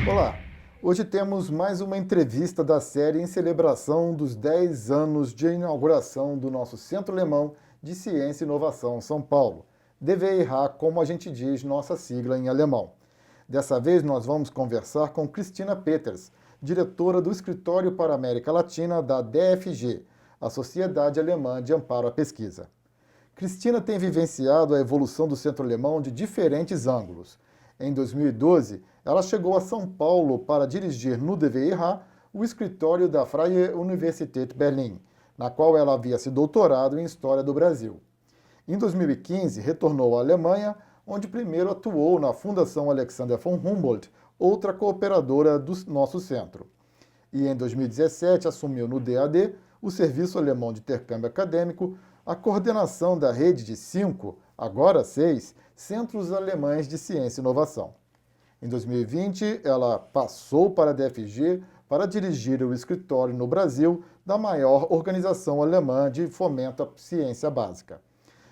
Olá, hoje temos mais uma entrevista da série em celebração dos 10 anos de inauguração do nosso Centro Alemão de Ciência e Inovação São Paulo, DVIH, como a gente diz nossa sigla em alemão. Dessa vez nós vamos conversar com Cristina Peters, diretora do Escritório para a América Latina da DFG, a Sociedade Alemã de Amparo à Pesquisa. Cristina tem vivenciado a evolução do Centro Alemão de diferentes ângulos. Em 2012, ela chegou a São Paulo para dirigir no DVIH o escritório da Freie Universität Berlin, na qual ela havia se doutorado em História do Brasil. Em 2015, retornou à Alemanha, onde primeiro atuou na Fundação Alexander von Humboldt, outra cooperadora do nosso centro. E em 2017 assumiu no DAD, o Serviço Alemão de Intercâmbio Acadêmico, a coordenação da rede de 5, agora 6, Centros Alemães de Ciência e Inovação. Em 2020, ela passou para a DFG para dirigir o escritório no Brasil da maior organização alemã de fomento à ciência básica.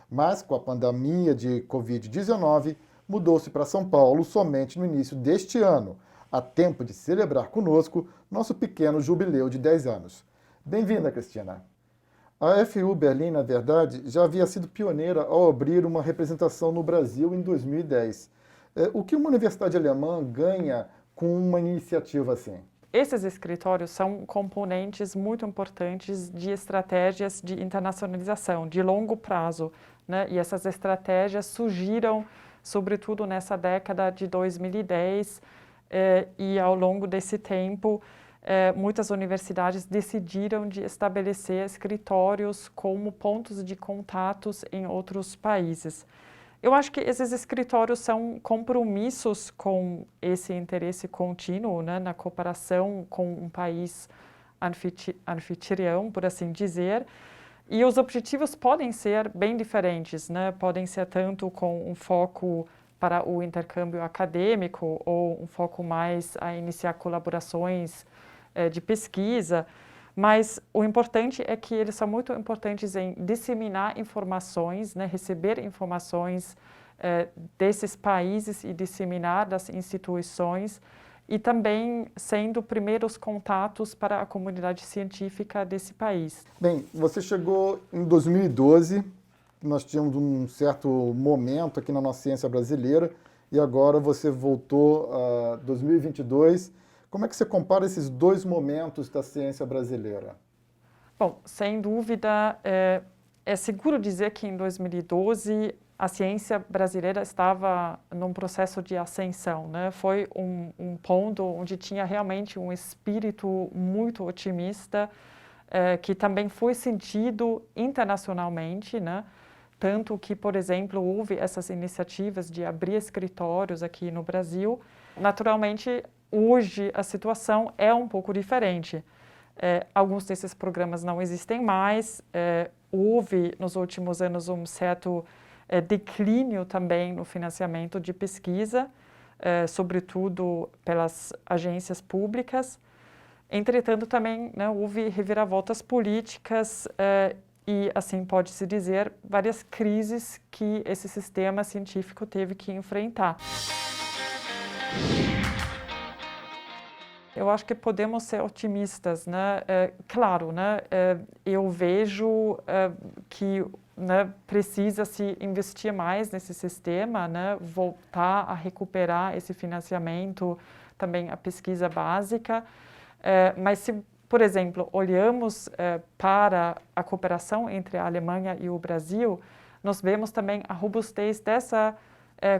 Mas, com a pandemia de Covid-19, mudou-se para São Paulo somente no início deste ano, a tempo de celebrar conosco nosso pequeno jubileu de 10 anos. Bem-vinda, Cristina! A FU Berlim, na verdade, já havia sido pioneira ao abrir uma representação no Brasil em 2010. O que uma universidade alemã ganha com uma iniciativa assim? Esses escritórios são componentes muito importantes de estratégias de internacionalização de longo prazo, né? E essas estratégias surgiram, sobretudo nessa década de 2010, e ao longo desse tempo, muitas universidades decidiram de estabelecer escritórios como pontos de contatos em outros países. Eu acho que esses escritórios são compromissos com esse interesse contínuo, né, na cooperação com um país anfitrião, por assim dizer, e os objetivos podem ser bem diferentes, né? Podem ser tanto com um foco para o intercâmbio acadêmico ou um foco mais a iniciar colaborações de pesquisa, mas o importante é que eles são muito importantes em disseminar informações, né, receber informações desses países e disseminar das instituições e também sendo primeiros contatos para a comunidade científica desse país. Bem, você chegou em 2012, nós tínhamos um certo momento aqui na nossa ciência brasileira e agora você voltou a 2022. Como é que você compara esses dois momentos da ciência brasileira? Bom, sem dúvida, é seguro dizer que em 2012 a ciência brasileira estava num processo de ascensão, né? Foi um ponto onde tinha realmente um espírito muito otimista, que também foi sentido internacionalmente, né? Tanto que, por exemplo, houve essas iniciativas de abrir escritórios aqui no Brasil. Naturalmente, hoje a situação é um pouco diferente. Alguns desses programas não existem mais. Houve nos últimos anos um certo declínio também no financiamento de pesquisa, sobretudo pelas agências públicas. Entretanto, também, né, houve reviravoltas políticas e, assim pode-se dizer, várias crises que esse sistema científico teve que enfrentar. Eu acho que podemos ser otimistas, né? Claro, né? Eu vejo que, né, precisa se investir mais nesse sistema, né? Voltar a recuperar esse financiamento, também a pesquisa básica. Mas se, por exemplo, olhamos para a cooperação entre a Alemanha e o Brasil, nós vemos também a robustez dessa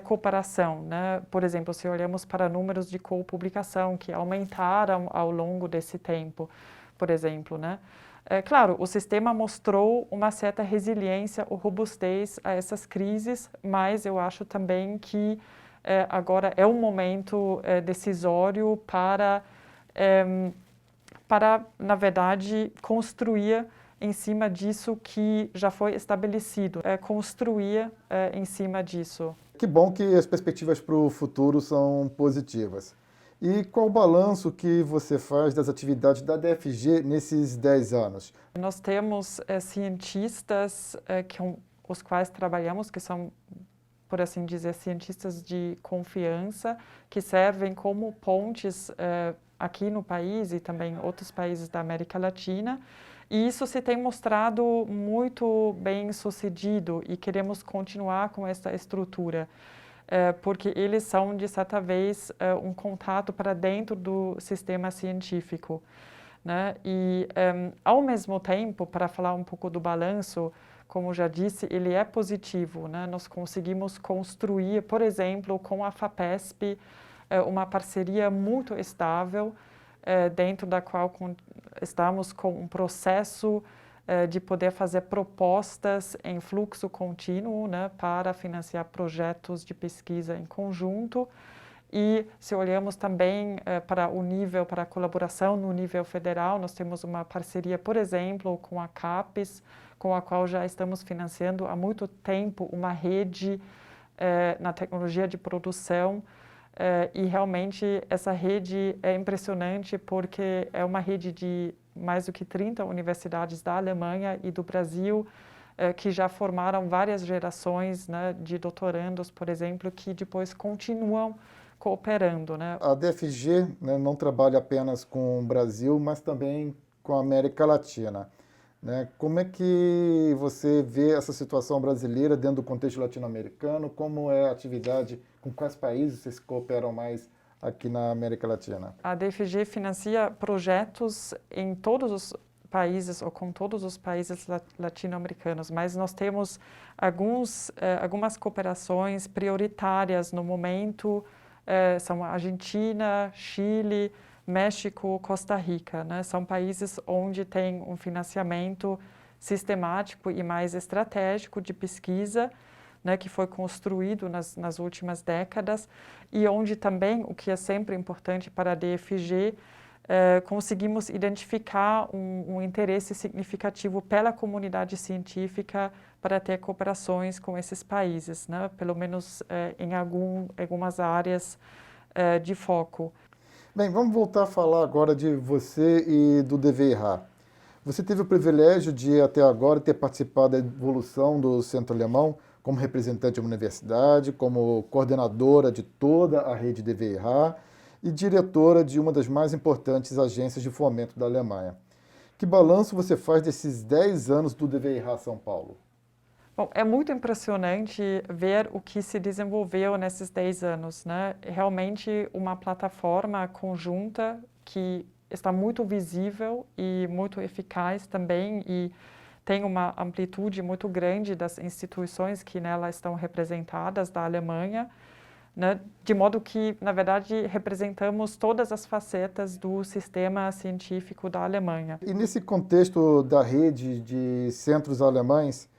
cooperação, né? Por exemplo, se olhamos para números de co-publicação que aumentaram ao longo desse tempo, por exemplo, né? Claro, o sistema mostrou uma certa resiliência ou robustez a essas crises, mas eu acho também que agora é um momento decisório para, na verdade, construir em cima disso que já foi estabelecido, construir em cima disso. Que bom que as perspectivas para o futuro são positivas. E qual o balanço que você faz das atividades da DFG nesses 10 anos? Nós temos cientistas com os quais trabalhamos, que são por assim dizer, cientistas de confiança que servem como pontes aqui no país e também em outros países da América Latina. E isso se tem mostrado muito bem sucedido e queremos continuar com essa estrutura, porque eles são, de certa vez, um contato para dentro do sistema científico, né? E, ao mesmo tempo, para falar um pouco do balanço, como já disse, ele é positivo, né? Nós conseguimos construir, por exemplo, com a FAPESP, uma parceria muito estável, dentro da qual estamos com um processo de poder fazer propostas em fluxo contínuo, né, para financiar projetos de pesquisa em conjunto. E se olhamos também para o nível, para a colaboração no nível federal, nós temos uma parceria, por exemplo, com a CAPES, com a qual já estamos financiando há muito tempo uma rede na tecnologia de produção. E realmente essa rede é impressionante porque é uma rede de mais do que 30 universidades da Alemanha e do Brasil que já formaram várias gerações, né, de doutorandos, por exemplo, que depois continuam cooperando, né? A DFG, né, não trabalha apenas com o Brasil, mas também com a América Latina, né? Como é que você vê essa situação brasileira dentro do contexto latino-americano? Como é a atividade, com quais países vocês cooperam mais aqui na América Latina? A DFG financia projetos em todos os países ou com todos os países latino-americanos, mas nós temos algumas cooperações prioritárias no momento, são Argentina, Chile, México, Costa Rica, né? São países onde tem um financiamento sistemático e mais estratégico de pesquisa, né, que foi construído nas últimas décadas e onde também, o que é sempre importante para a DFG, conseguimos identificar um interesse significativo pela comunidade científica para ter cooperações com esses países, né, pelo menos em algumas áreas de foco. Bem, vamos voltar a falar agora de você e do DVIH. Você teve o privilégio de, até agora, ter participado da evolução do Centro Alemão como representante de uma universidade, como coordenadora de toda a rede DVIH e diretora de uma das mais importantes agências de fomento da Alemanha. Que balanço você faz desses 10 anos do DVIH São Paulo? Bom, é muito impressionante ver o que se desenvolveu nesses 10 anos, né? Realmente uma plataforma conjunta que está muito visível e muito eficaz também e tem uma amplitude muito grande das instituições que nela estão representadas da Alemanha, né? De modo que, na verdade, representamos todas as facetas do sistema científico da Alemanha. E nesse contexto da rede de centros alemães,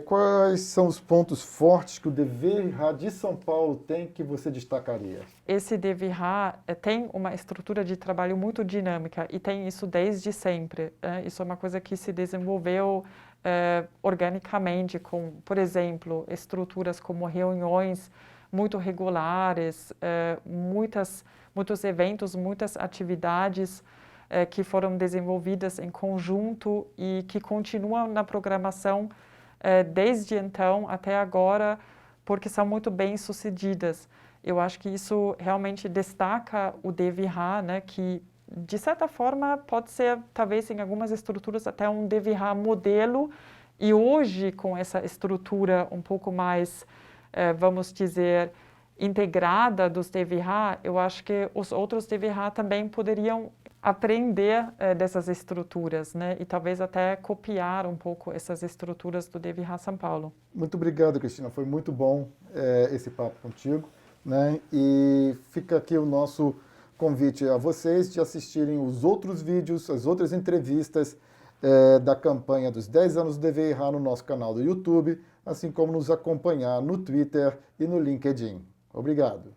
quais são os pontos fortes que o DVIH de São Paulo tem que você destacaria? Esse DVIH tem uma estrutura de trabalho muito dinâmica e tem isso desde sempre. Isso é uma coisa que se desenvolveu organicamente com, por exemplo, estruturas como reuniões muito regulares, muitos eventos, muitas atividades que foram desenvolvidas em conjunto e que continuam na programação desde então até agora, porque são muito bem sucedidas. Eu acho que isso realmente destaca o DVIH, né, que de certa forma pode ser, talvez em algumas estruturas, até um DVIH modelo, e hoje com essa estrutura um pouco mais, vamos dizer, integrada dos DVIH, eu acho que os outros DVIH também poderiam aprender dessas estruturas, né? E talvez até copiar um pouco essas estruturas do DVIH São Paulo. Muito obrigado, Cristina. Foi muito bom esse papo contigo, né? E fica aqui o nosso convite a vocês de assistirem os outros vídeos, as outras entrevistas da campanha dos 10 anos do DVIH no nosso canal do YouTube, assim como nos acompanhar no Twitter e no LinkedIn. Obrigado.